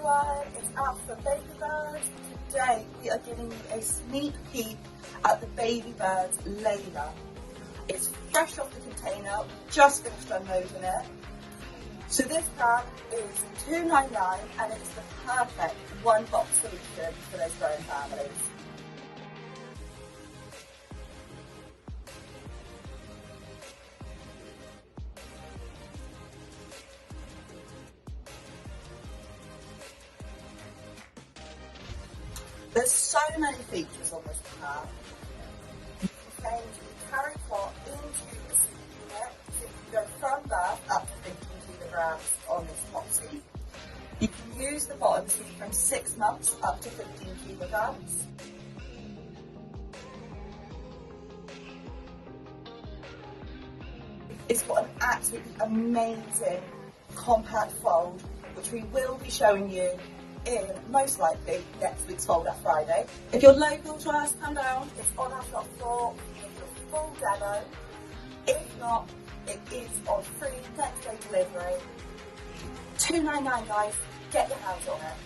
everyone, it's out for Baby Birds. Today we are giving you a sneak peek at the Baby Birds Leila. It's fresh off the container, just finished unloading it. So this pram is $2.99 and it's the perfect one box solution for those growing families. There's so many features on this pram. You can change the carry cot into a seat unit, so you can go from birth up to 15 kilograms on this top seat. You can use the bottom seat from 6 months up to 15 kilograms. It's got an absolutely amazing compact fold, which we will be showing you in, most likely, next week's Fold Up Friday. If you're local to us, come down. It's on our shop floor. It's a full demo. If not, it is on free next day delivery. $2.99 guys, get your hands on it.